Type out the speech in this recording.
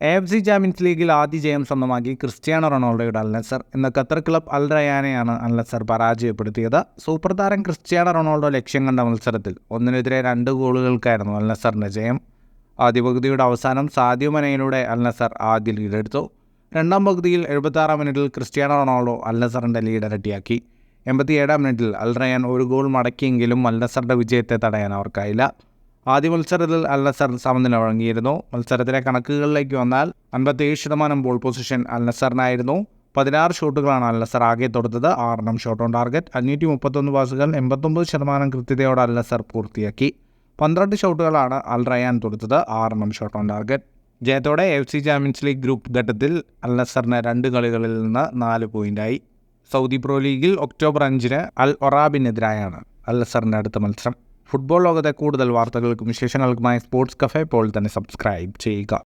AFC champions ലീഗിൽ ആദ്യ ജയം സ്വന്തമാക്കി ക്രിസ്ത്യാനോ റൊണാൾഡോയുടെ അൽ നസർ ഇന്ന് ഖത്തർ ക്ലബ് അൽ റയാനെയാണ് അൽ നസർ പരാജയപ്പെടുത്തിയത്. സൂപ്പർ താരം ക്രിസ്ത്യാനോ റൊണാൾഡോ ലക്ഷ്യം കണ്ട മത്സരത്തിൽ 1-നെതിരെ 2 ഗോളുകൾക്കായിരുന്നു അൽ നസറിൻ്റെ ജയം. ആദ്യ പകുതിയുടെ അവസാനം സാദിയോ മനയിലൂടെ അൽ നസർ ആദ്യ ലീഡെടുത്തു. രണ്ടാം പകുതിയിൽ 76-ാം മിനിറ്റിൽ ക്രിസ്ത്യാനോ റൊണാൾഡോ അൽ നസറിൻ്റെ ലീഡ് ഇരട്ടിയാക്കി. 87-ാം മിനിറ്റിൽ അൽ റയാൻ ഒരു ഗോൾ മടക്കിയെങ്കിലും അൽ നസറിൻ്റെ വിജയത്തെ തടയാൻ അവർക്കായില്ല. ആദ്യ മത്സരത്തിൽ അൽ നസർ സമനില വഴങ്ങിയിരുന്നു. മത്സരത്തിലെ കണക്കുകളിലേക്ക് വന്നാൽ 57% ബോൾ പൊസിഷൻ അൽ നസറിനായിരുന്നു. 16 ഷോട്ടുകളാണ് അൽ നസർ ആകെ തൊടുത്തത്. 6 ഷോട്ട് ഓൺ ടാർഗറ്റ്, 531 പാസുകൾ, 89% കൃത്യതയോടെ അൽ നസർ പൂർത്തിയാക്കി. 12 ഷോട്ടുകളാണ് അൽ റയാൻ തൊടുത്തത്. 6 shot on target. ജയത്തോടെ AFC ചാമ്പ്യൻസ് ലീഗ് ഗ്രൂപ്പ് ഘട്ടത്തിൽ അൽ നസറിന് 2 കളികളിൽ നിന്ന് 4 പോയിൻ്റായി. സൗദി പ്രോ ലീഗിൽ ഒക്ടോബർ 5-ന് അൽ ഒറാബിനെതിരായാണ് അൽ നസറിൻ്റെ അടുത്ത മത്സരം. ഫുട്ബോൾ ലോകത്തെ കൂടുതൽ വാർത്തകൾക്കും വിശേഷങ്ങൾക്കുമായി സ്പോർട്സ് കഫേ ഇപ്പോൾ തന്നെ സബ്സ്ക്രൈബ് ചെയ്യുക.